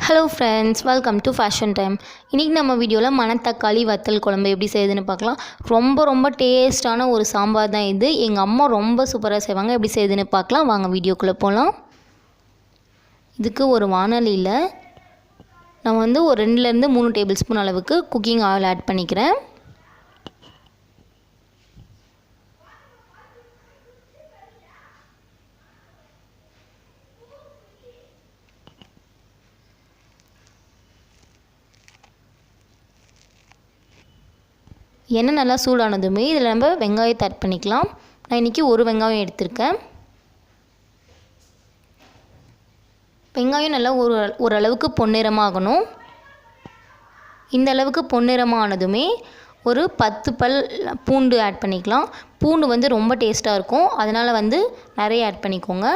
Hello friends, welcome to fashion time. இன்றைக்கி நம்ம வீடியோவில் மணத்தக்காளி வத்தல் குழம்பு எப்படி செய்யுதுன்னு பார்க்கலாம். ரொம்ப டேஸ்டான ஒரு சாம்பார் தான் இது. எங்கள் அம்மா ரொம்ப சூப்பராக செய்வாங்க. எப்படி செய்யுதுன்னு பார்க்கலாம். வாங்க வீடியோக்குள்ளே போகலாம். இதுக்கு ஒரு வானலியில் நான் ஒரு 2லேருந்து 3 டேபிள் ஸ்பூன் அளவுக்கு குக்கிங் ஆயில் ஆட் பண்ணிக்கிறேன். எண்ணெய் நல்லா சூடானதுமே இதில் நம்ம வெங்காயத்தை ஆட் பண்ணிக்கலாம். நான் இன்றைக்கி ஒரு வெங்காயம் எடுத்திருக்கேன். வெங்காயம் நல்லா ஓரளவுக்கு பொன்னிறமாகணும். இந்த அளவுக்கு பொன்னிறமானதுமே ஒரு 10 பல் பூண்டு ஆட் பண்ணிக்கலாம். பூண்டு ரொம்ப டேஸ்ட்டாக இருக்கும், அதனால் நிறைய ஆட் பண்ணிக்கோங்க.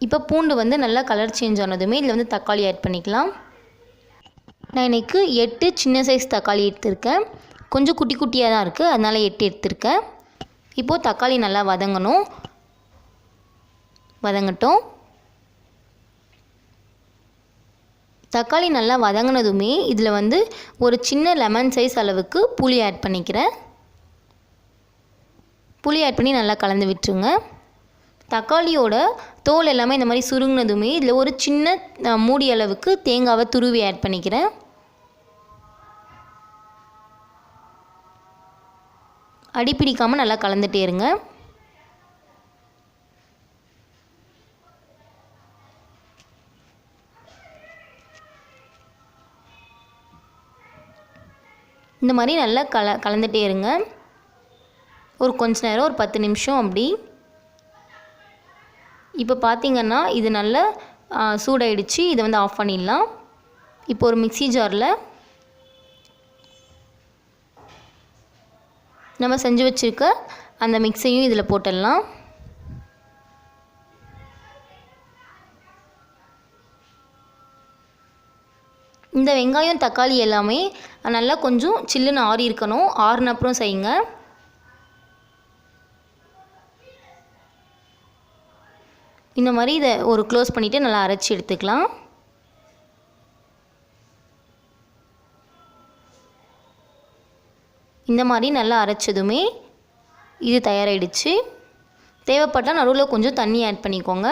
இப்போ பூண்டு நல்லா கலர் சேஞ்ச் ஆனதுமே இதில் தக்காளி ஆட் பண்ணிக்கலாம். நான் இன்றைக்கி 8 சின்ன சைஸ் தக்காளி எடுத்திருக்கேன். கொஞ்சம் குட்டி குட்டியாக தான் இருக்குது, அதனால் 8 எடுத்திருக்கேன். இப்போது தக்காளி நல்லா வதங்கட்டும். தக்காளி நல்லா வதங்கினதுமே இதில் ஒரு சின்ன லெமன் சைஸ் அளவுக்கு புளி ஆட் பண்ணிக்கிறேன். புளி ஆட் பண்ணி நல்லா கலந்து விட்டுருங்க. தக்காளியோட தோல் எல்லாமே இந்த மாதிரி சுருங்கினதுமே இதில் ஒரு சின்ன மூடி அளவுக்கு தேங்காவை துருவி ஆட் பண்ணிக்கிறேன். அடி பிடிக்காமல் நல்லா கலந்துட்டே இருங்க. இந்த மாதிரி நல்லா கலந்துட்டே இருங்க. ஒரு கொஞ்ச நேரம், ஒரு 10 நிமிஷம் அப்படி. இப்போ பார்த்திங்கன்னா இது நல்லா சூடாயிடுச்சு. இதை ஆஃப் பண்ணிடலாம். இப்போ ஒரு மிக்ஸி ஜாரில் நம்ம செஞ்சு வச்சுருக்க அந்த மிக்ஸையும் இதில் போட்டுடலாம். இந்த வெங்காயம் தக்காளி எல்லாமே நல்லா கொஞ்சம் சில்லுன்னு ஆறி இருக்கணும். ஆறுன அப்புறம் செய்யுங்க. இந்த மாதிரி இதை ஒரு க்ளோஸ் பண்ணிவிட்டு நல்லா அரைச்சி எடுத்துக்கலாம். இந்த மாதிரி நல்லா அரைச்சதுமே இது தயாராகிடுச்சு. தேவைப்பட்டால் நடுவில் கொஞ்சம் தண்ணி ஆட் பண்ணிக்கோங்க.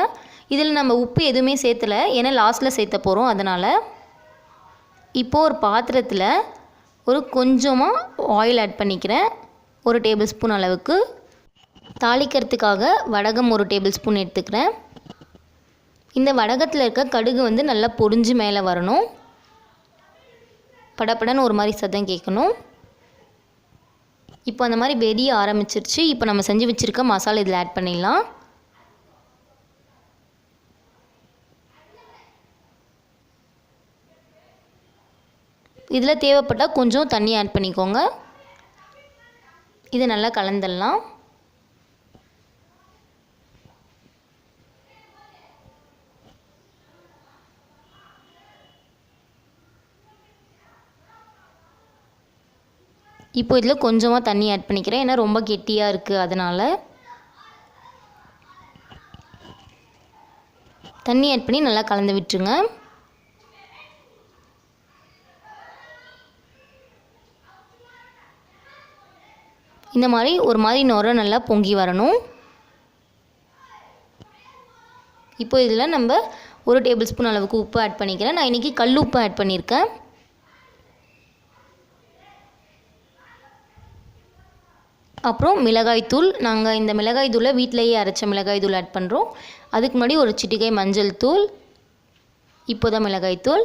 இதில் நம்ம உப்பு எதுவுமே சேர்த்தலை, ஏன்னா லாஸ்ட்டில் சேர்த்த போகிறோம். அதனால் இப்போது ஒரு பாத்திரத்தில் ஒரு கொஞ்சமாக ஆயில் ஆட் பண்ணிக்கிறேன். 1 டேபிள் ஸ்பூன் அளவுக்கு. தாளிக்கிறதுக்காக வடகம் 1 டேபிள் ஸ்பூன் எடுத்துக்கிறேன். இந்த வடகத்தில் இருக்க கடுகு நல்லா பொரிஞ்சு மேலே வரணும். படப்படன்னு ஒரு மாதிரி சத்தம் கேட்கணும். இப்போ அந்த மாதிரி வெடிய ஆரம்பிச்சிருச்சு. இப்போ நம்ம செஞ்சு வச்சுருக்க மசாலா இதில் ஆட் பண்ணிடலாம். இதில் தேவைப்பட்டால் கொஞ்சம் தண்ணி ஆட் பண்ணிக்கோங்க. இதை நல்லா கலந்துடலாம். இப்போ இதில் கொஞ்சமாக தண்ணி ஆட் பண்ணிக்கிறேன், ஏன்னா ரொம்ப கெட்டியாக இருக்குது. அதனால் தண்ணி ஆட் பண்ணி நல்லா கலந்து விட்டுருங்க. இந்த மாதிரி ஒரு மாதிரி நுர நல்லா பொங்கி வரணும். இப்போ இதில் நம்ம 1 டேபிள் ஸ்பூன் அளவுக்கு உப்பு ஆட் பண்ணிக்கிறேன். நான் இன்றைக்கி கல் உப்பு ஆட் பண்ணியிருக்கேன். அப்புறம் மிளகாய்த்தூள். நாங்கள் இந்த மிளகாய்த்தூளை வீட்டிலையே அரைச்ச மிளகாய்த்தூள் ஆட் பண்ணுறோம். அதுக்கு முன்னாடி ஒரு சிட்டிகை மஞ்சள் தூள். இப்போ தான் மிளகாய்த்தூள்.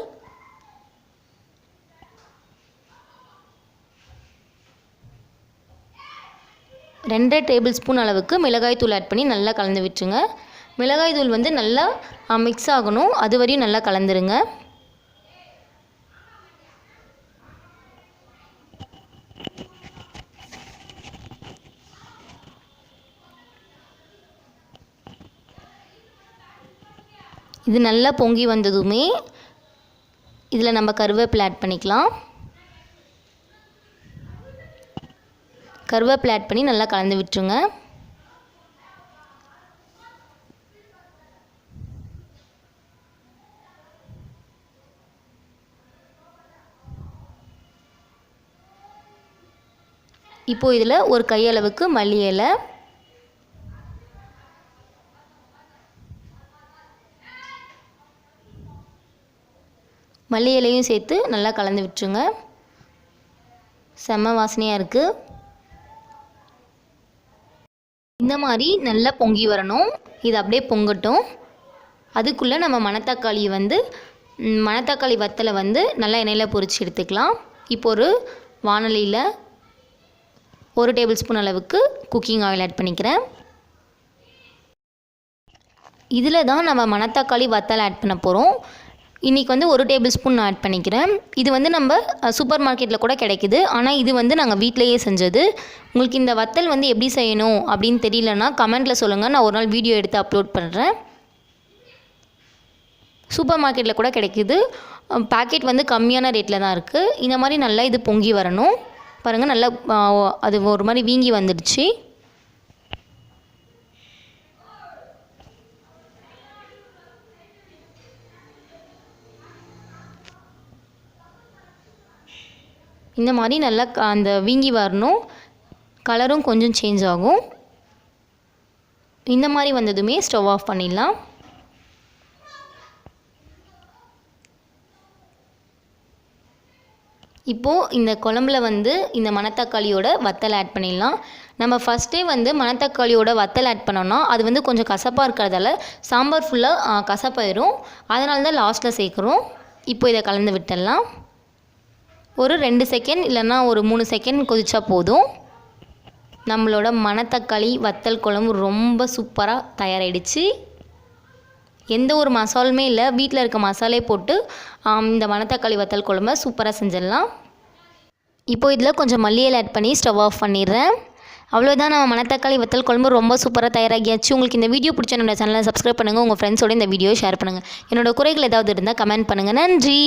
ரெண்டரை டேபிள் ஸ்பூன் அளவுக்கு மிளகாய்த்தூள் ஆட் பண்ணி நல்லா கலந்து விட்டுருங்க. மிளகாய்த்தூள் நல்லா மிக்ஸ் ஆகணும், அது வரையும் நல்லா கலந்துருங்க. இது நல்லா பொங்கி வந்ததுமே இதில் நம்ம கருவேப்பிலை ஆட் பண்ணிக்கலாம். கருவேப்பிலை ஆட் பண்ணி நல்லா கலந்து விட்டுருங்க. இப்போது இதில் ஒரு கையளவுக்கு மல்லி இலை, மல்லி இலையும் சேர்த்து நல்லா கலந்து விட்டுருங்க. செம்ம வாசனையாக இருக்குது. இந்த மாதிரி நல்லா பொங்கி வரணும். இது அப்படியே பொங்கட்டும். அதுக்குள்ளே நம்ம மணத்தக்காளி வத்தலை நல்லா எண்ணெயில் பொரித்து எடுத்துக்கலாம். இப்போ ஒரு வாணலியில் 1 டேபிள் ஸ்பூன் அளவுக்கு குக்கிங் ஆயில் ஆட் பண்ணிக்கிறேன். இதில் தான் நம்ம மணத்தக்காளி வத்தல் ஆட் பண்ண போகிறோம். இன்றைக்கி 1 டேபிள் ஸ்பூன் நான் ஆட் பண்ணிக்கிறேன். இது நம்ம சூப்பர் மார்க்கெட்டில் கூட கிடைக்குது. ஆனால் இது நாங்கள் வீட்டிலையே செஞ்சது. உங்களுக்கு இந்த வத்தல் எப்படி செய்யணும் அப்படின்னு தெரியலன்னா கமெண்ட்டில் சொல்லுங்கள். நான் ஒரு நாள் வீடியோ எடுத்து அப்லோட் பண்ணுறேன். சூப்பர் மார்க்கெட்டில் கூட கிடைக்குது. பேக்கெட் கம்மியான ரேட்டில் தான் இருக்குது. இந்த மாதிரி நல்லா இது பொங்கி வரணும். பாருங்கள், நல்லா அது ஒரு மாதிரி வீங்கி வந்துடுச்சு. இந்த மாதிரி நல்லா அந்த வீங்கி வரணும். கலரும் கொஞ்சம் சேஞ்ச் ஆகும். இந்த மாதிரி வந்ததுமே ஸ்டவ் ஆஃப் பண்ணிடலாம். இப்போது இந்த குழம்புல இந்த மணத்தக்காளியோட வத்தல் ஆட் பண்ணிடலாம். நம்ம ஃபஸ்ட்டே மணத்தக்காளியோட வத்தல் ஆட் பண்ணோன்னா அது கொஞ்சம் கசப்பாக இருக்கிறதால சாம்பார் ஃபுல்லாக கசப்பாயிரும். அதனால தான் லாஸ்ட்டில் சேர்க்குறோம். இப்போ இதை கலந்து விட்டுடலாம். ஒரு 2 செகண்ட் இல்லைன்னா ஒரு 3 செகண்ட் கொதிச்சா போதும். நம்மளோட மணத்தக்காளி வத்தல் குழம்பு ரொம்ப சூப்பராக தயாராகிடுச்சு. எந்த ஒரு மசாலுமே இல்லை, வீட்டில் இருக்க மசாலே போட்டு இந்த மணத்தக்காளி வத்தல் குழம்பை சூப்பராக செஞ்சிடலாம். இப்போது இதில் கொஞ்சம் மல்லி இலை ஆட் பண்ணி ஸ்டவ் ஆஃப் பண்ணிடுறேன். அவ்வளோதான், நம்ம மணத்தக்காளி வத்தல் குழம்பு ரொம்ப சூப்பராக தயாராகியாச்சு. உங்களுக்கு இந்த வீடியோ பிடிச்ச என்னோட சேனலை சப்ஸ்கிரைப் பண்ணுங்கள். உங்கள் ஃப்ரெண்ட்ஸோட இந்த வீடியோ ஷேர் பண்ணுங்கள். என்னோட குறைகள் ஏதாவது இருந்தால் கமெண்ட் பண்ணுங்கள். நன்றி.